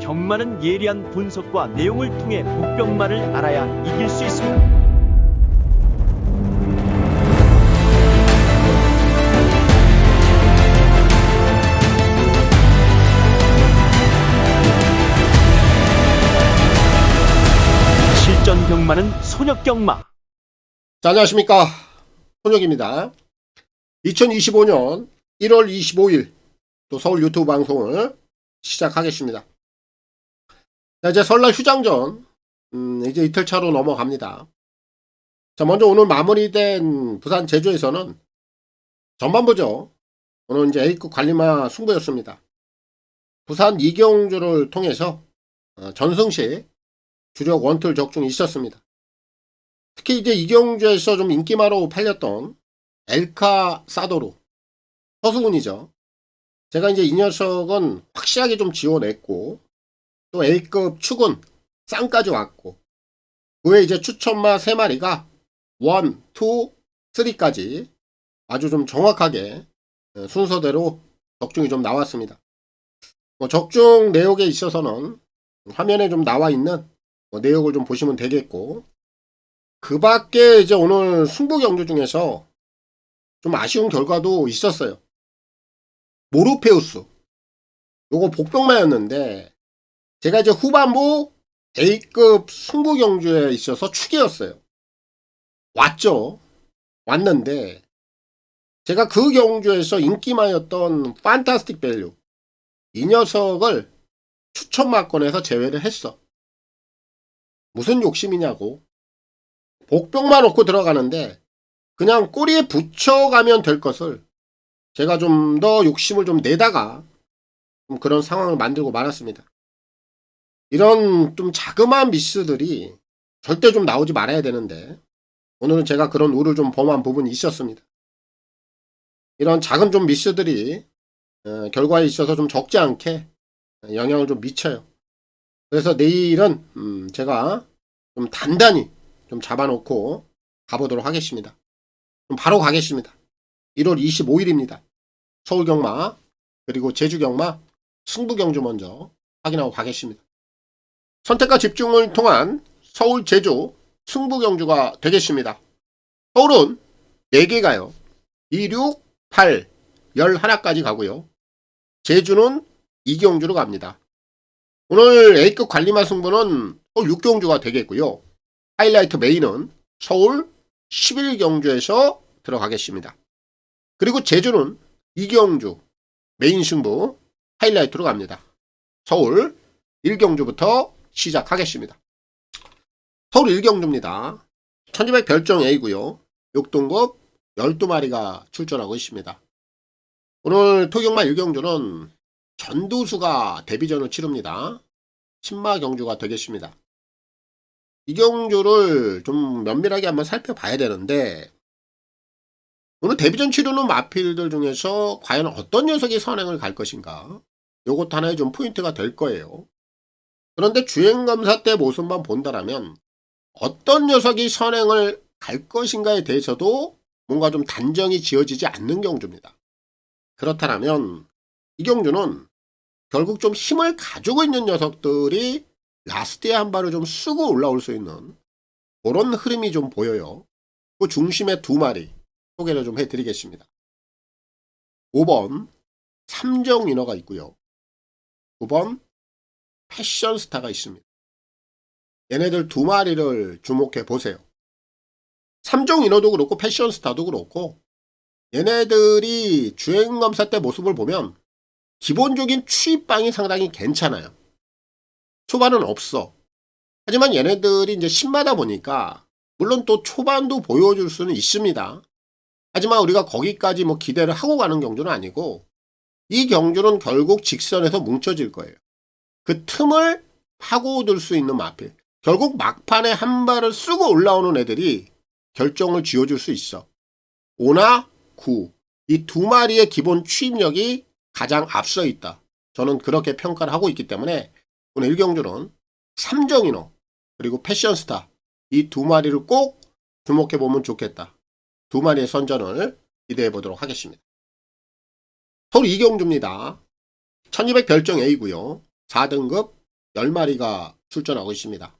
경마는 예리한 분석과 내용을 통해 복병마를 알아야 이길 수 있습니다. 실전 경마는 손역 경마. 자, 안녕하십니까. 손혁입니다. 2025년 1월 25일 또 서울 유튜브 방송을 시작하겠습니다. 자, 이제 설날 휴장 전 이제 이틀차로 넘어갑니다. 자, 먼저 오늘 마무리된 부산 제주에서는 전반부죠. 오늘 이제 A급 관리마 승부였습니다. 부산 이경주를 통해서 전승식 주력 원툴 적중이 있었습니다. 특히 이제 이경주에서 좀 인기마로 팔렸던 엘카 사도루 허수군이죠. 제가 이제 이 녀석은 확실하게 좀 지원했고, 또 A급 축은 쌍까지 왔고, 그 외에 이제 추천마 3마리가 1, 2, 3까지 아주 좀 정확하게 순서대로 적중이 좀 나왔습니다. 적중 내역에 있어서는 화면에 좀 나와 있는 내역을 좀 보시면 되겠고, 그 밖에 이제 오늘 승부 경주 중에서 좀 아쉬운 결과도 있었어요. 모르페우스. 요거 복병마였는데, 제가 이제 후반부 A급 승부 경주에 있어서 축이었어요. 왔죠. 왔는데, 제가 그 경주에서 인기마였던 판타스틱 밸류. 이 녀석을 추천마권에서 제외를 했어. 무슨 욕심이냐고. 복병만 놓고 들어가는데 그냥 꼬리에 붙여가면 될 것을 제가 좀 더 욕심을 좀 내다가 좀 그런 상황을 만들고 말았습니다. 이런 좀 자그마한 미스들이 절대 좀 나오지 말아야 되는데 오늘은 제가 그런 우를 좀 범한 부분이 있었습니다. 이런 작은 좀 미스들이 결과에 있어서 좀 적지 않게 영향을 좀 미쳐요. 그래서 내일은 제가 좀 단단히 좀 잡아놓고 가보도록 하겠습니다. 좀 바로 가겠습니다. 1월 25일입니다. 서울경마 그리고 제주경마 승부경주 먼저 확인하고 가겠습니다. 선택과 집중을 통한 서울 제주 승부경주가 되겠습니다. 서울은 4개 가요. 2, 6, 8, 11까지 가고요. 제주는 2경주로 갑니다. 오늘 A급 관리마 승부는 서울 6경주가 되겠고요. 하이라이트 메인은 서울 11경주에서 들어가겠습니다. 그리고 제주는 2경주 메인 승부 하이라이트로 갑니다. 서울 1경주부터 시작하겠습니다. 서울 1경주입니다. 1200 별정 A고요. 6등급 12마리가 출전하고 있습니다. 오늘 토경마 1경주는 전두수가 데뷔전을 치릅니다. 신마 경주가 되겠습니다. 이 경주를 좀 면밀하게 한번 살펴봐야 되는데 오늘 데뷔전 치르는 마필들 중에서 과연 어떤 녀석이 선행을 갈 것인가 요것도 하나의 좀 포인트가 될 거예요. 그런데 주행검사 때 모습만 본다라면 어떤 녀석이 선행을 갈 것인가에 대해서도 뭔가 좀 단정이 지어지지 않는 경주입니다. 그렇다면 이 경주는 결국 좀 힘을 가지고 있는 녀석들이 라스트에 한 발을 좀 쓰고 올라올 수 있는 그런 흐름이 좀 보여요. 그 중심에 2마리 소개를 좀 해드리겠습니다. 5번 삼정위너가 있고요. 9번 패션스타가 있습니다. 얘네들 2마리를 주목해 보세요. 삼정위너도 그렇고 패션스타도 그렇고 얘네들이 주행검사 때 모습을 보면 기본적인 추입방이 상당히 괜찮아요. 초반은 없어. 하지만 얘네들이 이제 신마다 보니까 물론 또 초반도 보여줄 수는 있습니다. 하지만 우리가 거기까지 뭐 기대를 하고 가는 경주는 아니고 이 경주는 결국 직선에서 뭉쳐질 거예요. 그 틈을 파고들 수 있는 마필. 결국 막판에 한 발을 쓰고 올라오는 애들이 결정을 지어줄 수 있어. 5나 9. 이 2마리의 기본 추입력이 가장 앞서 있다. 저는 그렇게 평가를 하고 있기 때문에 오늘 1경주는 삼정인어 그리고 패션스타 이 2마리를 꼭 주목해보면 좋겠다. 2마리의 선전을 기대해보도록 하겠습니다. 서울 2경주입니다. 1200 별정 A고요. 4등급 10마리가 출전하고 있습니다.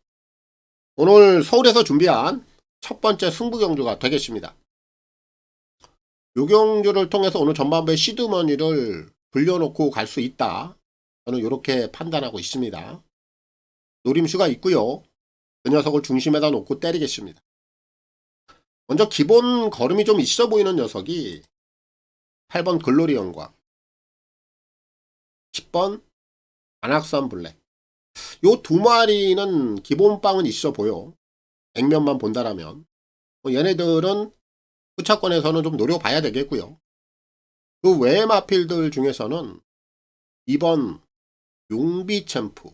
오늘 서울에서 준비한 첫 번째 승부 경주가 되겠습니다. 요 경주를 통해서 오늘 전반부에 시드머니를 불려놓고 갈 수 있다. 저는 이렇게 판단하고 있습니다. 노림수가 있고요. 그 녀석을 중심에다 놓고 때리겠습니다. 먼저 기본 걸음이 좀 있어 보이는 녀석이 8번 글로리 영광, 10번 안악산 블랙. 요 두 마리는 기본빵은 있어 보여. 액면만 본다라면 얘네들은 후차권에서는 좀 노려봐야 되겠고요. 그 외의 마필들 중에서는 2번 용비 챔프,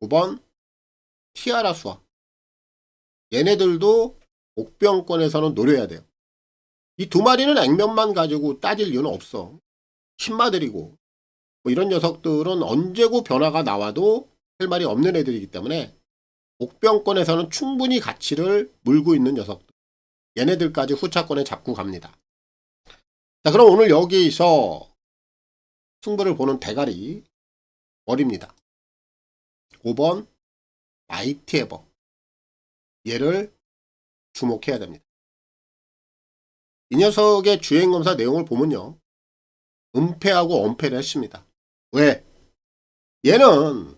9번 티아라 수학, 얘네들도 옥병권에서는 노려야 돼요. 이 두 마리는 액면만 가지고 따질 이유는 없어. 신마들이고 이런 녀석들은 언제고 변화가 나와도 할 말이 없는 애들이기 때문에 옥병권에서는 충분히 가치를 물고 있는 녀석들, 얘네들까지 후차권에 잡고 갑니다. 자, 그럼 오늘 여기서 승부를 보는 대가리 머리입니다. 5번 마이티 에버, 얘를 주목해야 됩니다. 이 녀석의 주행검사 내용을 보면요, 은폐하고 엄폐를 했습니다. 왜? 얘는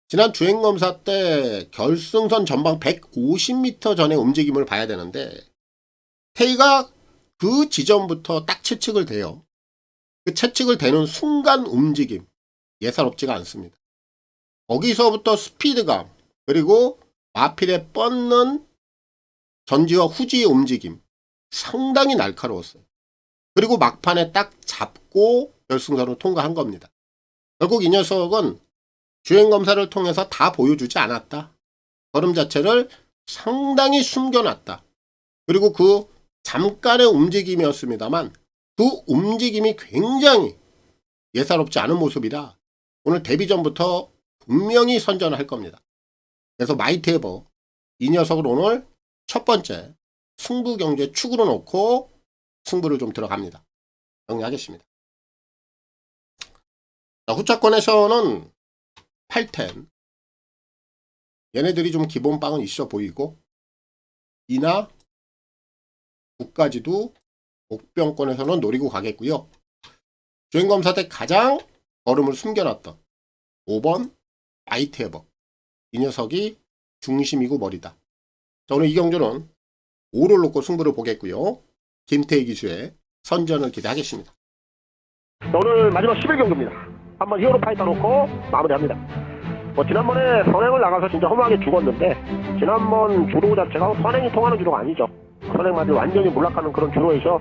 지난 주행검사 때 결승선 전방 150m 전의 움직임을 봐야 되는데 K가 그 지점부터 딱 채측을 대요. 그 채측을 대는 순간 움직임 예사롭지가 않습니다. 거기서부터 스피드감, 그리고 마필에 뻗는 전지와 후지의 움직임 상당히 날카로웠어요. 그리고 막판에 딱 잡고 결승선을 통과한 겁니다. 결국 이 녀석은 주행검사를 통해서 다 보여주지 않았다. 걸음 자체를 상당히 숨겨놨다. 그리고 그 잠깐의 움직임이었습니다만 그 움직임이 굉장히 예사롭지 않은 모습이라 오늘 데뷔 전부터 분명히 선전을 할 겁니다. 그래서 마이티 에버, 이 녀석을 오늘 첫 번째 승부 경주에 축으로 놓고 승부를 좀 들어갑니다. 정리하겠습니다. 자, 후차권에서는 8텐, 얘네들이 좀 기본빵은 있어 보이고, 이나 9까지도 옥병권에서는 노리고 가겠고요. 주행검사 때 가장 걸음을 숨겨놨던 5번 마이티 에버, 이 녀석이 중심이고 머리다. 자, 오늘 이 경주는 5를 놓고 승부를 보겠고요. 김태희 기수의 선전을 기대하겠습니다. 오늘 마지막 11경기입니다. 한번 히어로 파이터 놓고 마무리합니다. 지난번에 선행을 나가서 진짜 허무하게 죽었는데, 지난번 주로 자체가 선행이 통하는 주로가 아니죠. 선행마들 완전히 몰락하는 그런 주로에서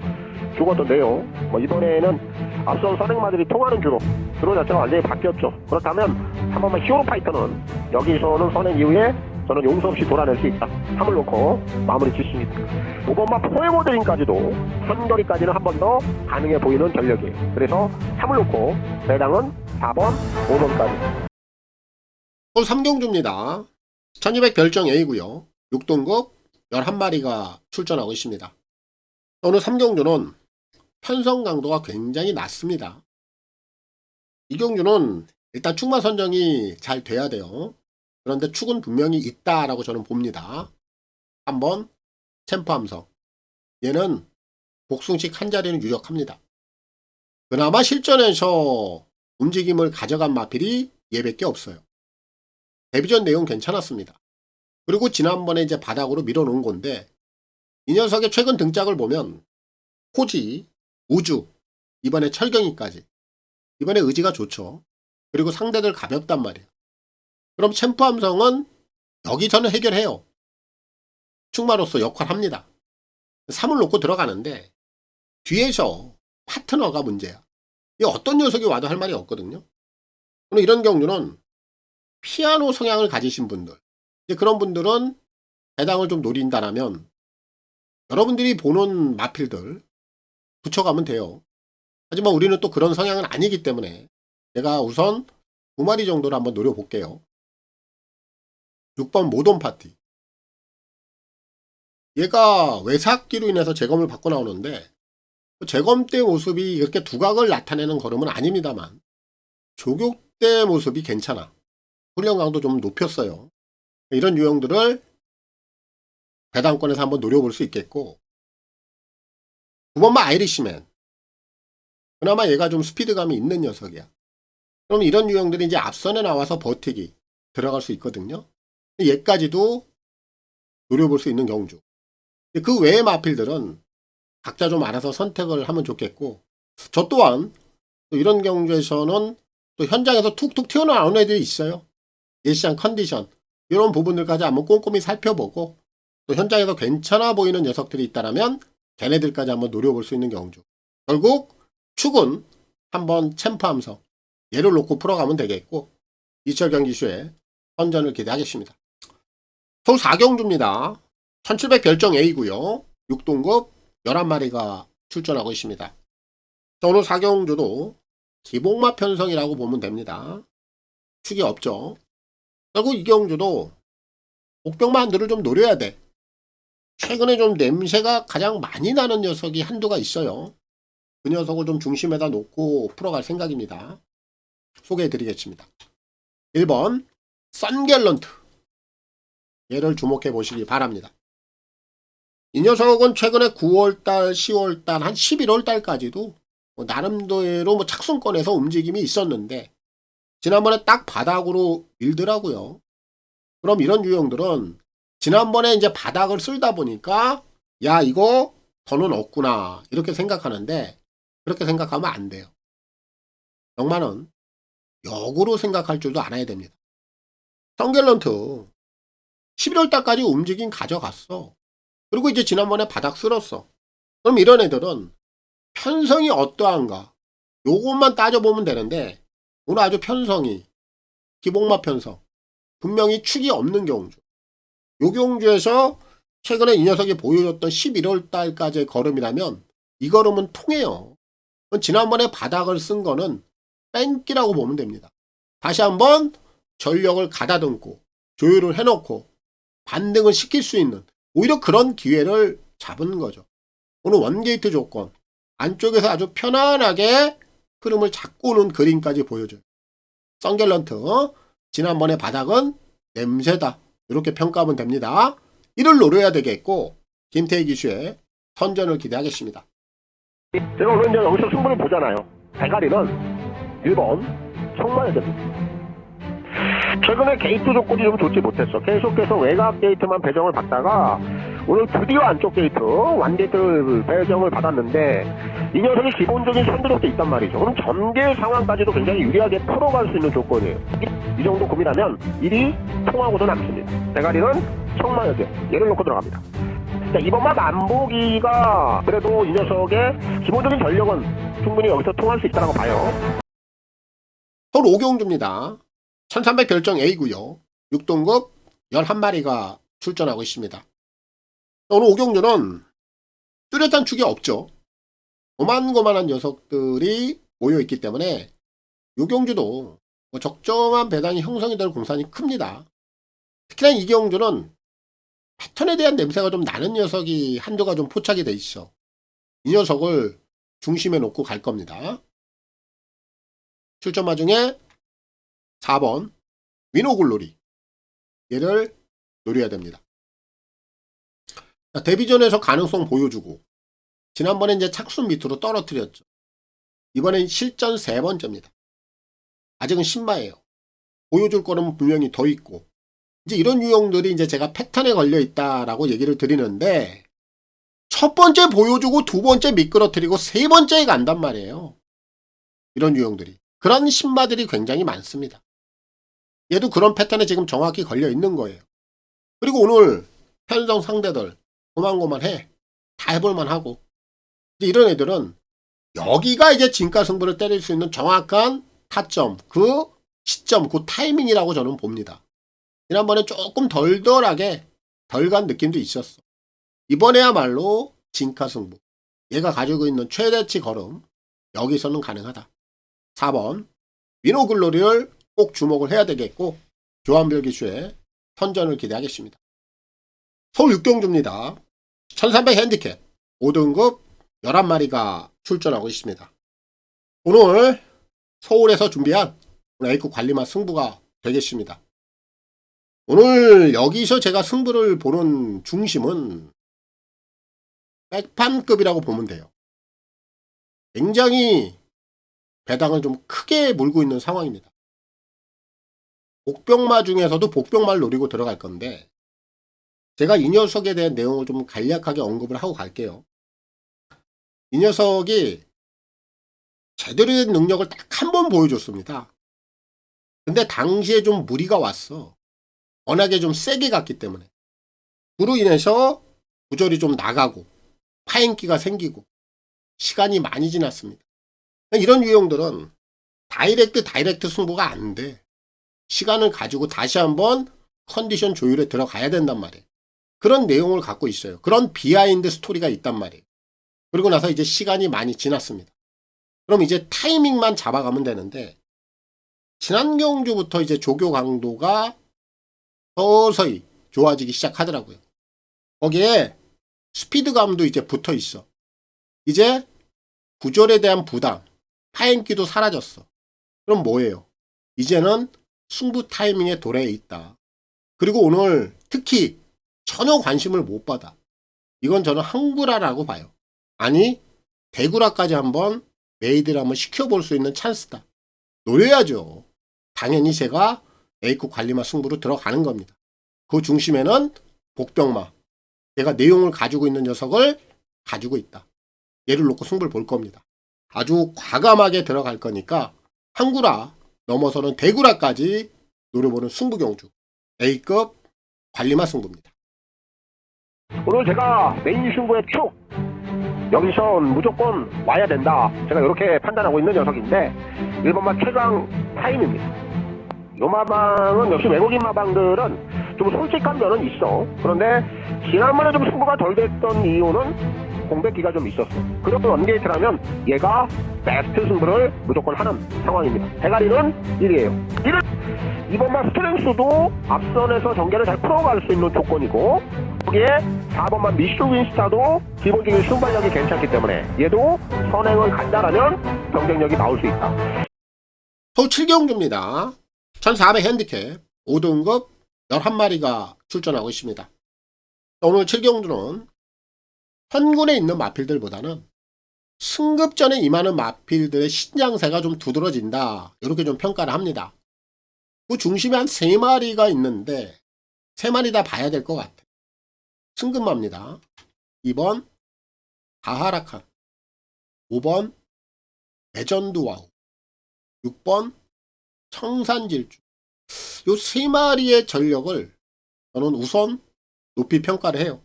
죽었던데요. 이번에는 앞선 선행마들이 통하는 주로 자체가 완전히 바뀌었죠. 그렇다면 한 번만 히어로 파이터는 여기서는 선행 이후에 저는 용서 없이 돌아낼 수 있다. 3을 놓고 마무리 짓습니다. 5번마 포에모드링까지도 선거리까지는 한 번 더 가능해 보이는 전력이에요. 그래서 3을 놓고 배당은 4번, 5번까지. 오늘 3경주입니다. 1200 별정 A고요. 6등급 11마리가 출전하고 있습니다. 오늘 3경주는 편성 강도가 굉장히 낮습니다. 이 경주는 일단 축마 선정이 잘 돼야 돼요. 그런데 축은 분명히 있다라고 저는 봅니다. 한번 챔프 함성, 얘는 복숭식 한 자리는 유력합니다. 그나마 실전에서 움직임을 가져간 마필이 얘밖에 없어요. 데뷔전 내용 괜찮았습니다. 그리고 지난번에 이제 바닥으로 밀어놓은 건데, 이 녀석의 최근 등짝을 보면 호지, 우주, 이번에 철경이까지, 이번에 의지가 좋죠. 그리고 상대들 가볍단 말이에요. 그럼 챔프 함성은 여기서는 해결해요. 축마로서 역할합니다. 3을 놓고 들어가는데 뒤에서 파트너가 문제야. 이 어떤 녀석이 와도 할 말이 없거든요. 이런 경우는 피아노 성향을 가지신 분들, 이제 그런 분들은 배당을 좀 노린다라면 여러분들이 보는 마필들 붙여가면 돼요. 하지만 우리는 또 그런 성향은 아니기 때문에 제가 우선 2마리 정도를 한번 노려볼게요. 6번 모던 파티. 얘가 외삭기로 인해서 재검을 받고 나오는데 재검 때 모습이 이렇게 두각을 나타내는 걸음은 아닙니다만 조교 입대 모습이 괜찮아. 훈련 강도 좀 높였어요. 이런 유형들을 배당권에서 한번 노려볼 수 있겠고, 9번마 아이리시맨. 그나마 얘가 좀 스피드감이 있는 녀석이야. 그럼 이런 유형들이 이제 앞선에 나와서 버티기 들어갈 수 있거든요. 얘까지도 노려볼 수 있는 경주. 그 외의 마필들은 각자 좀 알아서 선택을 하면 좋겠고, 저 또한 또 이런 경주에서는 또 현장에서 툭툭 튀어나오는 애들이 있어요. 예시장 컨디션 이런 부분들까지 한번 꼼꼼히 살펴보고, 또 현장에서 괜찮아 보이는 녀석들이 있다면 걔네들까지 한번 노려볼 수 있는 경주. 결국 축은 한번 챔프 함성 얘를 놓고 풀어가면 되겠고, 이철 경기쇼에 선전을 기대하겠습니다. 서울 4경주입니다. 1700 별정 A고요. 6등급 11마리가 출전하고 있습니다. 오늘 4경주도 기복마 편성이라고 보면 됩니다. 축이 없죠. 결국 이 경주도 복병마 한두를 좀 노려야 돼. 최근에 좀 냄새가 가장 많이 나는 녀석이 한두가 있어요. 그 녀석을 좀 중심에다 놓고 풀어갈 생각입니다. 소개해 드리겠습니다. 1번 썬갤런트. 얘를 주목해 보시기 바랍니다. 이 녀석은 최근에 9월달, 10월달, 한 11월달까지도 나름대로 착순권에서 움직임이 있었는데 지난번에 딱 바닥으로 밀더라고요. 그럼 이런 유형들은 지난번에 이제 바닥을 쓸다 보니까 야 이거 더는 없구나 이렇게 생각하는데, 그렇게 생각하면 안 돼요. 영마는 역으로 생각할 줄도 알아야 됩니다. 썬갤런트 11월달까지 움직임 가져갔어. 그리고 이제 지난번에 바닥 쓸었어. 그럼 이런 애들은 편성이 어떠한가 요것만 따져보면 되는데, 오늘 아주 편성이 기복마 편성 분명히 축이 없는 경주, 요 경주에서 최근에 이 녀석이 보여줬던 11월달까지의 걸음이라면 이 걸음은 통해요. 지난번에 바닥을 쓴 거는 뺑기라고 보면 됩니다. 다시 한번 전력을 가다듬고 조율을 해놓고 반등을 시킬 수 있는 오히려 그런 기회를 잡은 거죠. 오늘 원게이트 조건 안쪽에서 아주 편안하게 흐름을 잡고 오는 그림까지 보여줘요. 썬갤런트 지난번에 바닥은 냄새다 이렇게 평가하면 됩니다. 이를 노려야 되겠고, 김태희 기수의 선전을 기대하겠습니다. 제가 오늘 이제 여기서 승부를 보잖아요. 대가리는 1번 청마야 됩니다. 최근에 게이트 조건이 좀 좋지 못했어. 계속해서 외곽 게이트만 배정을 받다가 오늘 드디어 안쪽 게이트, 완게이트 배정을 받았는데 이 녀석이 기본적인 선두력도 있단 말이죠. 그럼 전개 상황까지도 굉장히 유리하게 풀어갈 수 있는 조건이에요. 이 정도 고민하면 일이 통하고도 남습니다. 대가리는 청마여대 얘를 놓고 들어갑니다. 자, 이번만 만보기가 그래도 이 녀석의 기본적인 전력은 충분히 여기서 통할 수 있다고 봐요. 서울 5경주입니다. 1300 별정 A고요. 6등급 11마리가 출전하고 있습니다. 오늘 5경주는 뚜렷한 축이 없죠. 고만고만한 녀석들이 모여있기 때문에 이 경주도 적정한 배당이 형성이 될 공산이 큽니다. 특히나 이 경주는 패턴에 대한 냄새가 좀 나는 녀석이 한두가 좀 포착이 돼 있어. 이 녀석을 중심에 놓고 갈 겁니다. 출전마 중에 4번 위노글로리, 얘를 노려야 됩니다. 데뷔전에서 가능성 보여주고 지난번에 이제 착순 밑으로 떨어뜨렸죠. 이번엔 실전 3번째입니다. 아직은 신마예요. 보여줄 거는 분명히 더 있고, 이제 이런 유형들이 이제 제가 패턴에 걸려 있다라고 얘기를 드리는데, 첫 번째 보여주고 두 번째 미끄러뜨리고 세 번째에 간단 말이에요. 이런 유형들이. 그런 신마들이 굉장히 많습니다. 얘도 그런 패턴에 지금 정확히 걸려 있는 거예요. 그리고 오늘 편성 상대들 고만고만해. 다 해볼만 하고. 이제 이런 애들은 여기가 이제 진가 승부를 때릴 수 있는 정확한 타점, 그 시점, 그 타이밍이라고 저는 봅니다. 지난번에 조금 덜덜하게 덜 간 느낌도 있었어. 이번에야말로 진가 승부. 얘가 가지고 있는 최대치 걸음, 여기서는 가능하다. 4번 위노글로리를 꼭 주목을 해야 되겠고, 조한별 기수의 선전을 기대하겠습니다. 서울 6경주입니다. 1300 핸디캡 5등급 11마리가 출전하고 있습니다. 오늘 서울에서 준비한 A급 관리마 승부가 되겠습니다. 오늘 여기서 제가 승부를 보는 중심은 백판급이라고 보면 돼요. 굉장히 배당을 좀 크게 물고 있는 상황입니다. 복병마 중에서도 복병마를 노리고 들어갈 건데 제가 이 녀석에 대한 내용을 좀 간략하게 언급을 하고 갈게요. 이 녀석이 제대로 된 능력을 딱 한 번 보여줬습니다. 근데 당시에 좀 무리가 왔어. 워낙에 좀 세게 갔기 때문에. 그로 인해서 구절이 좀 나가고 파행기가 생기고 시간이 많이 지났습니다. 이런 유형들은 다이렉트 승부가 안 돼. 시간을 가지고 다시 한번 컨디션 조율에 들어가야 된단 말이에요. 그런 내용을 갖고 있어요. 그런 비하인드 스토리가 있단 말이에요. 그리고 나서 이제 시간이 많이 지났습니다. 그럼 이제 타이밍만 잡아가면 되는데 지난 경주부터 이제 조교 강도가 서서히 좋아지기 시작하더라고요. 거기에 스피드감도 이제 붙어 있어. 이제 구절에 대한 부담, 파행기도 사라졌어. 그럼 뭐예요? 이제는 승부 타이밍에 도래해 있다. 그리고 오늘 특히 전혀 관심을 못 받아. 이건 저는 항구라라고 봐요. 아니 대구라까지 한번 메이드를 한번 시켜볼 수 있는 찬스다. 노려야죠. 당연히 제가 A급 관리마 승부로 들어가는 겁니다. 그 중심에는 복병마. 제가 내용을 가지고 있는 녀석을 가지고 있다. 얘를 놓고 승부를 볼 겁니다. 아주 과감하게 들어갈 거니까 항구라 넘어서는 대구라까지 노려보는 승부경주 A급 관리마 승부입니다. 오늘 제가 메인 승부의 축 여기선 무조건 와야 된다. 제가 이렇게 판단하고 있는 녀석인데 1번마 최강 타임입니다. 요 마방은 역시 외국인 마방들은 좀 솔직한 면은 있어. 그런데 지난번에 좀 승부가 덜 됐던 이유는 공백기가 좀 있었어. 그런 원게이트라면 얘가 베스트 승부를 무조건 하는 상황입니다. 대가리는 1이에요. 이번만 스트렝스도 앞선에서 전개를 잘 풀어갈 수 있는 조건이고 거기에 4번만 미슈 윈스타도 기본적인 순발력이 괜찮기 때문에 얘도 선행을 간다라면 경쟁력이 나올 수 있다. 서울 7경주입니다. 1400 핸디캡 5등급 11마리가 출전하고 있습니다. 오늘 7경주는 현군에 있는 마필들보다는 승급전에 임하는 마필들의 신장세가 좀 두드러진다. 이렇게 좀 평가를 합니다. 그 중심에 한 3마리가 있는데 3마리 다 봐야 될 것 같아. 승급마입니다. 2번 다하라칸, 5번 레전드 와우, 6번 청산질주. 요 3마리의 전력을 저는 우선 높이 평가를 해요.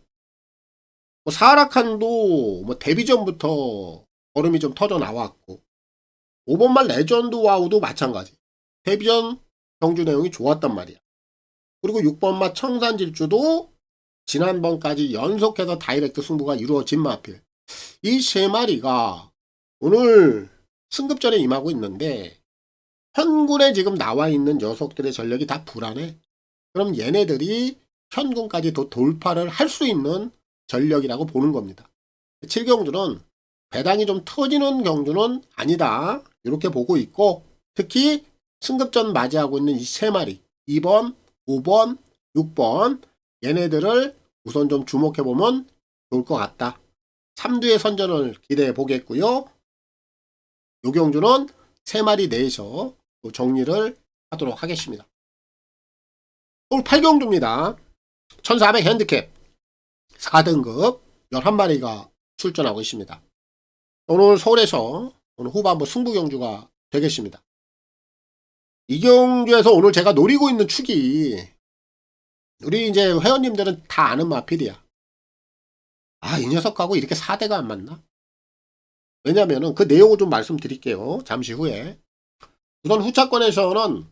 사하라칸도 데뷔전부터 얼음이 좀 터져 나왔고 5번만 레전드 와우도 마찬가지. 데뷔전 경주 내용이 좋았단 말이야. 그리고 6번만 청산질주도 지난번까지 연속해서 다이렉트 승부가 이루어진 마필. 이 3마리가 오늘 승급전에 임하고 있는데 현군에 지금 나와 있는 녀석들의 전력이 다 불안해. 그럼 얘네들이 현군까지 더 돌파를 할 수 있는 전력이라고 보는 겁니다. 7경주는 배당이 좀 터지는 경주는 아니다. 이렇게 보고 있고 특히 승급전 맞이하고 있는 이 3마리 2번, 5번, 6번 얘네들을 우선 좀 주목해보면 좋을 것 같다. 3두의 선전을 기대해 보겠고요. 요 경주는 3마리 내에서 정리를 하도록 하겠습니다. 오늘 8경주입니다. 1400 핸디캡 4등급 11마리가 출전하고 있습니다. 오늘 서울에서 오늘 후반부 승부경주가 되겠습니다. 이 경주에서 오늘 제가 노리고 있는 축이 우리 이제 회원님들은 다 아는 마필이야. 아, 이 녀석하고 이렇게 4대가 안 맞나? 왜냐면은 그 내용을 좀 말씀드릴게요. 잠시 후에. 우선 후차권에서는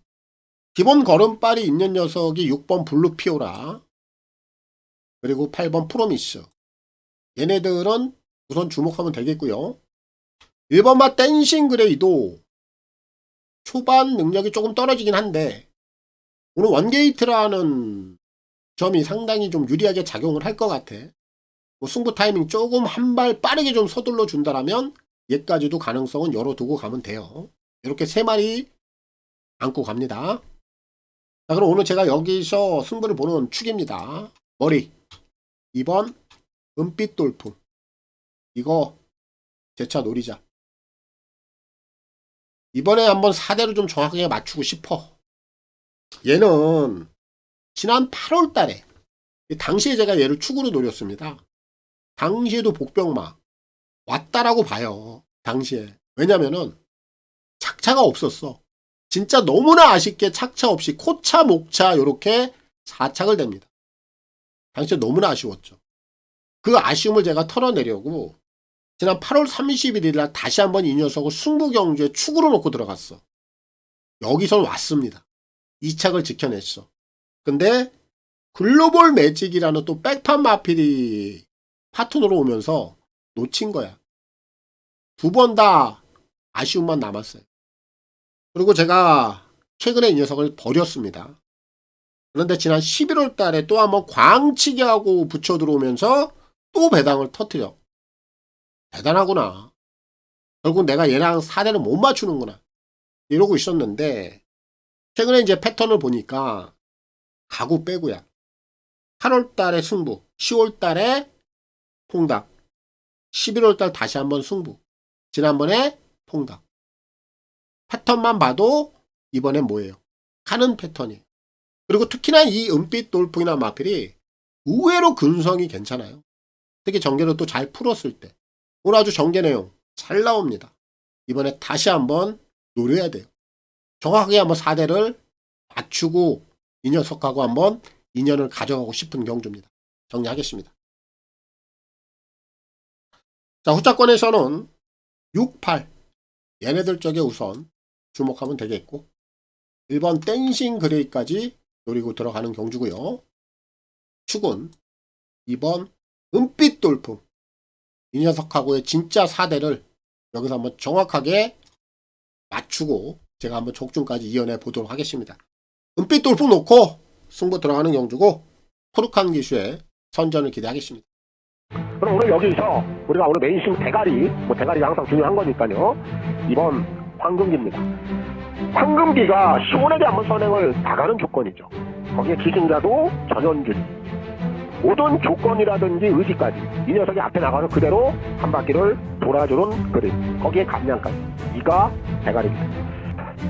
기본 걸음발이 있는 녀석이 6번 블루 피오라 그리고 8번 프로미스. 얘네들은 우선 주목하면 되겠고요. 1번마 댄싱 그레이도 초반 능력이 조금 떨어지긴 한데 오늘 원게이트라는 점이 상당히 좀 유리하게 작용을 할 것 같아. 승부 타이밍 조금 한 발 빠르게 좀 서둘러 준다라면 얘까지도 가능성은 열어두고 가면 돼요. 이렇게 3마리 안고 갑니다. 자, 그럼 오늘 제가 여기서 승부를 보는 축입니다. 머리 2번 은빛 돌풍. 이거 제차 노리자. 이번에 한번 4대로 좀 정확하게 맞추고 싶어. 얘는 지난 8월 달에 당시에 제가 얘를 축으로 노렸습니다. 당시에도 복병마 왔다라고 봐요. 당시에. 왜냐면은 착차가 없었어. 진짜 너무나 아쉽게 착차 없이 코차 목차 요렇게 4착을 됩니다. 당시에 너무나 아쉬웠죠. 그 아쉬움을 제가 털어내려고 지난 8월 31일 날 다시 한번 이 녀석을 승부경주에 축으로 놓고 들어갔어. 여기선 왔습니다. 2착을 지켜냈어. 근데 글로벌 매직이라는 또 백판 마필이 파트너로 오면서 놓친 거야. 두 번 다 아쉬움만 남았어요. 그리고 제가 최근에 이 녀석을 버렸습니다. 그런데 지난 11월 달에 또 한번 광치기하고 붙여 들어오면서 또 배당을 터뜨려. 대단하구나. 결국 내가 얘랑 4대를 못 맞추는구나. 이러고 있었는데 최근에 이제 패턴을 보니까 가구 빼고야. 8월 달에 승부, 10월 달에 통닭, 11월 달 다시 한번 승부, 지난번에 통닭. 패턴만 봐도 이번엔 뭐예요? 가는 패턴이에요. 그리고 특히나 이 은빛 돌풍이나 마필이 의외로 근성이 괜찮아요. 특히 전개를 또 잘 풀었을 때. 오늘 아주 전개 내용 잘 나옵니다. 이번에 다시 한번 노려야 돼요. 정확하게 한번 4대를 맞추고 이 녀석하고 한번 인연을 가져가고 싶은 경주입니다. 정리하겠습니다. 자, 후차권에서는 6, 8 얘네들 쪽에 우선 주목하면 되겠고 1번 댄싱 그레이까지 노리고 들어가는 경주고요. 축은 2번 은빛 돌풍 이 녀석하고의 진짜 4대를 여기서 한번 정확하게 맞추고 제가 한번 적중까지 이어내 보도록 하겠습니다. 은빛 돌풍 놓고 승부 들어가는 경주고 포르칸 기수의 선전을 기대하겠습니다. 그럼 오늘 여기서 우리가 오늘 메인심 대가리, 대가리가 항상 중요한 거니까요. 2번 황금기입니다. 황금기가 시온에게 한번 선행을 나가는 조건이죠. 거기에 기승자도 전현준. 모든 조건이라든지 의지까지 이 녀석이 앞에 나가서 그대로 한 바퀴를 돌아주는 그림. 거기에 감량까지. 이가 대가리입니다.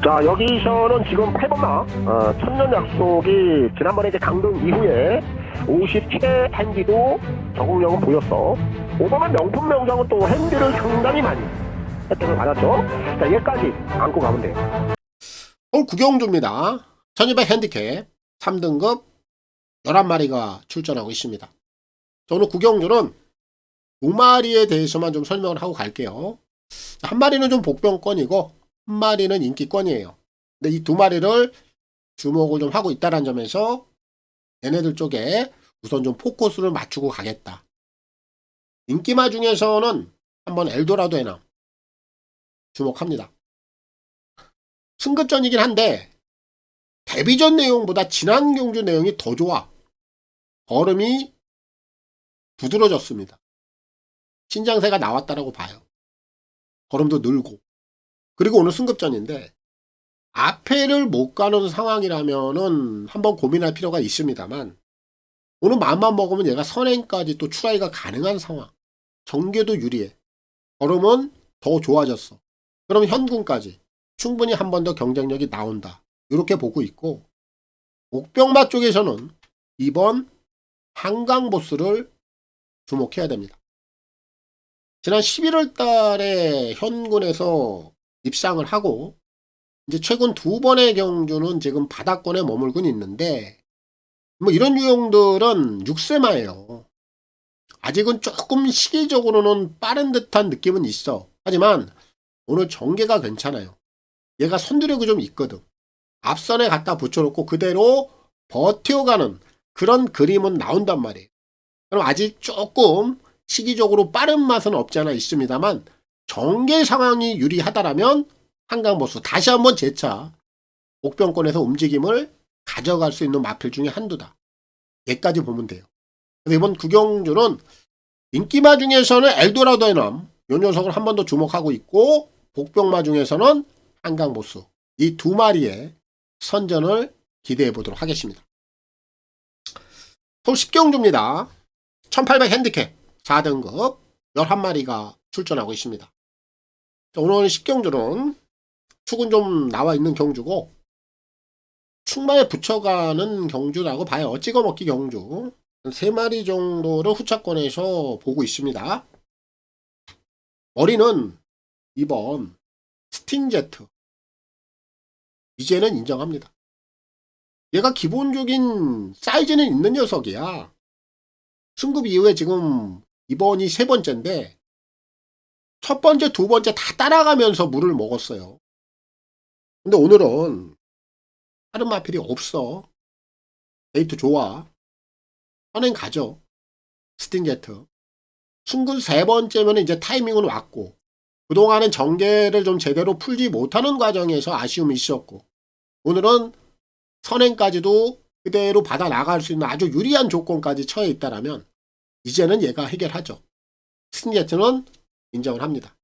자, 여기서는 지금 8번마 천년 약속이 지난번에 이제 강등 이후에 50 최 핸디도 적응력은 보였어. 5번은 명품 명장은 또 핸디를 상당히 많이 혜택을 받았죠. 자, 얘까지 안고 가면 돼요. 오늘 구경주입니다. 1200 핸디캡 3등급 11마리가 출전하고 있습니다. 오늘 구경주는 2마리에 대해서만 좀 설명을 하고 갈게요. 한 마리는 좀 복병권이고 한 마리는 인기권이에요. 근데 이 2마리를 주목을 좀 하고 있다는 점에서 얘네들 쪽에 우선 좀 포커스를 맞추고 가겠다. 인기마 중에서는 한번 엘도라도 해남 주목합니다. 승급전이긴 한데 데뷔전 내용보다 지난 경주 내용이 더 좋아. 걸음이 부드러졌습니다. 신장세가 나왔다라고 봐요. 걸음도 늘고. 그리고 오늘 승급전인데 앞에를 못 가는 상황이라면은 한번 고민할 필요가 있습니다만 오늘 마음만 먹으면 얘가 선행까지 또 추가가 가능한 상황. 전개도 유리해. 걸음은 더 좋아졌어. 그럼 현군까지 충분히 한 번 더 경쟁력이 나온다. 이렇게 보고 있고 옥병마 쪽에서는 2번 한강보스를 주목해야 됩니다. 지난 11월 달에 현군에서 입상을 하고 이제 최근 2번의 경주는 지금 바닥권에 머물고 있는데 뭐 이런 유형들은 6세마예요. 아직은 조금 시기적으로는 빠른 듯한 느낌은 있어. 하지만 오늘 전개가 괜찮아요. 얘가 선두력이 좀 있거든. 앞선에 갖다 붙여놓고 그대로 버텨가는 그런 그림은 나온단 말이에요. 그럼 아직 조금 시기적으로 빠른 맛은 없지 않아 있습니다만 전개 상황이 유리하다라면 한강보스 다시 한번 재차 옥병권에서 움직임을 가져갈 수 있는 마필 중에 한두다. 얘까지 보면 돼요. 그래서 이번 구경주는 인기마 중에서는 엘도라도의 남, 이 녀석을 한 번 더 주목하고 있고 복병마 중에서는 한강보스 이 2마리의 선전을 기대해 보도록 하겠습니다. 서울 10경주입니다. 1800 핸디캡 4등급 11마리가 출전하고 있습니다. 오늘 10경주는 축은 좀 나와 있는 경주고 축마에 붙여가는 경주라고 봐요. 찍어먹기 경주 3마리 정도를 후차권에서 보고 있습니다. 머리는 2번 스팅제트 이제는 인정합니다. 얘가 기본적인 사이즈는 있는 녀석이야. 승급 이후에 지금 이번이 3번째인데 첫 번째, 두 번째 다 따라가면서 물을 먹었어요. 근데 오늘은 다른 마필이 없어. 데이트 좋아. 선행 가죠. 스팅제트. 승급 3번째면 이제 타이밍은 왔고 그동안은 전개를 좀 제대로 풀지 못하는 과정에서 아쉬움이 있었고 오늘은 선행까지도 그대로 받아 나갈 수 있는 아주 유리한 조건까지 처해 있다라면 이제는 얘가 해결하죠. 스팅제트는 인정을 합니다.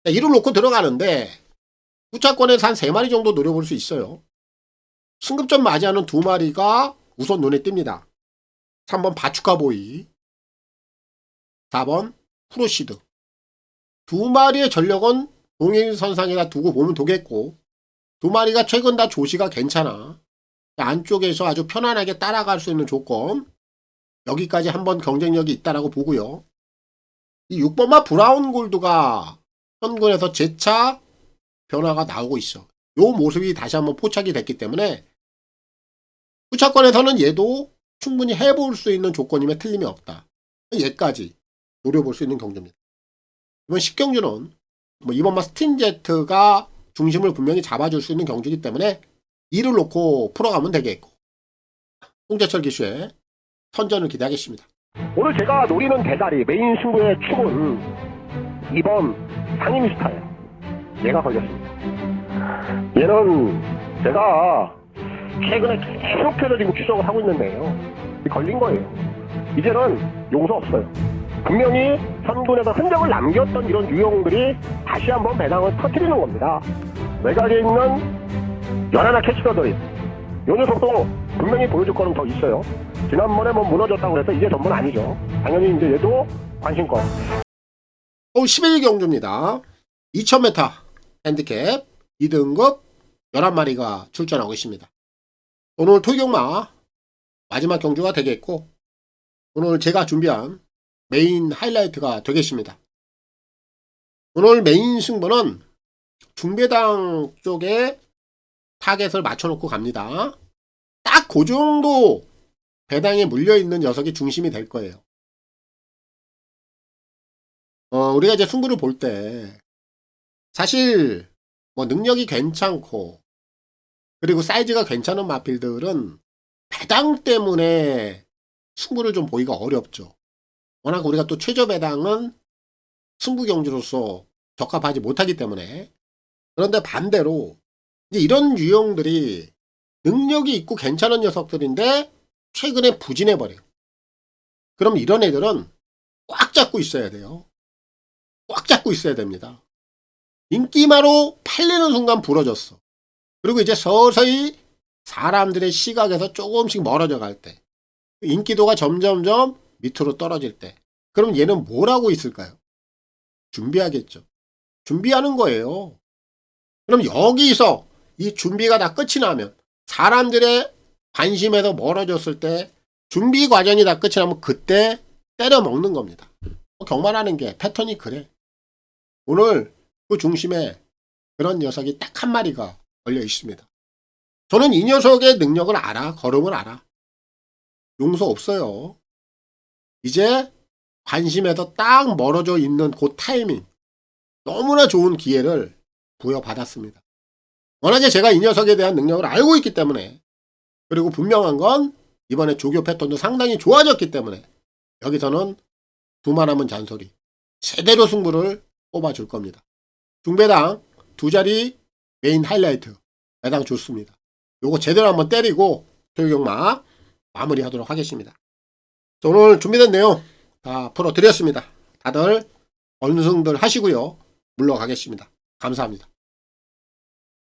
이를 놓고 들어가는데 후차권에서 한 3마리 정도 노려볼 수 있어요. 승급전 맞이하는 2마리가 우선 눈에 띕니다. 3번 바추카보이 4번 프로시드 2마리의 전력은 동일선상에다 두고 보면 되겠고 2마리가 최근 다 조시가 괜찮아. 안쪽에서 아주 편안하게 따라갈 수 있는 조건 여기까지 한번 경쟁력이 있다라고 보고요. 이 6번마 브라운 골드가 현군에서 재차 변화가 나오고 있어. 요 모습이 다시 한번 포착이 됐기 때문에 후차권에서는 얘도 충분히 해볼 수 있는 조건임에 틀림이 없다. 얘까지 노려볼 수 있는 경주입니다. 이번 10경주는 이번만 스팅제트가 중심을 분명히 잡아줄 수 있는 경주이기 때문에 이를 놓고 풀어가면 되겠고 홍재철 기수의 선전을 기대하겠습니다. 오늘 제가 노리는 대가리 메인 승부의 축은 2번 상임스타예요. 얘가 걸렸습니다. 얘는 제가 최근에 계속해서 지금 추적을 하고 있는데요. 걸린 거예요. 이제는 용서 없어요. 분명히 선군에서 흔적을 남겼던 이런 유형들이 다시 한번 배당을 터뜨리는 겁니다. 외곽에 있는 연하나 캐치러들이 요 녀석도 분명히 보여줄 거는 더 있어요. 지난번에 무너졌다고 해서 이제 전부는 아니죠. 당연히 이제 얘도 관심권. 서울 11경주입니다. 2000m 핸디캡 2등급 11마리가 출전하고 있습니다. 오늘 토경마 마지막 경주가 되겠고 오늘 제가 준비한 메인 하이라이트가 되겠습니다. 오늘 메인 승부는 중배당 쪽에 타겟을 맞춰놓고 갑니다. 딱 그 정도 배당에 물려있는 녀석이 중심이 될 거예요. 우리가 이제 승부를 볼 때 사실 능력이 괜찮고 그리고 사이즈가 괜찮은 마필들은 배당 때문에 승부를 좀 보기가 어렵죠. 워낙 우리가 또 최저 배당은 승부 경주로서 적합하지 못하기 때문에. 그런데 반대로 이제 이런 유형들이 능력이 있고 괜찮은 녀석들인데 최근에 부진해버려요. 그럼 이런 애들은 꽉 잡고 있어야 돼요. 꽉 잡고 있어야 됩니다. 인기마로 팔리는 순간 부러졌어. 그리고 이제 서서히 사람들의 시각에서 조금씩 멀어져 갈 때 인기도가 점점점 밑으로 떨어질 때 그럼 얘는 뭘 하고 있을까요? 준비하겠죠. 준비하는 거예요. 그럼 여기서 이 준비가 다 끝이 나면 사람들의 관심에서 멀어졌을 때 준비 과정이 다 끝이 나면 그때 때려 먹는 겁니다. 경마라는 게 패턴이 그래. 오늘 그 중심에 그런 녀석이 딱 한 마리가 걸려 있습니다. 저는 이 녀석의 능력을 알아. 걸음을 알아. 용서 없어요. 이제 관심에서 딱 멀어져 있는 그 타이밍 너무나 좋은 기회를 부여받았습니다. 워낙에 제가 이 녀석에 대한 능력을 알고 있기 때문에 그리고 분명한 건 이번에 조교 패턴도 상당히 좋아졌기 때문에 여기서는 두말 하면 잔소리 제대로 승부를 뽑아줄 겁니다. 중배당 2자리 메인 하이라이트 배당 좋습니다. 요거 제대로 한번 때리고 토요경마 마무리하도록 하겠습니다. 오늘 준비된 내용 다 풀어드렸습니다. 다들 원승들 하시고요. 물러가겠습니다. 감사합니다.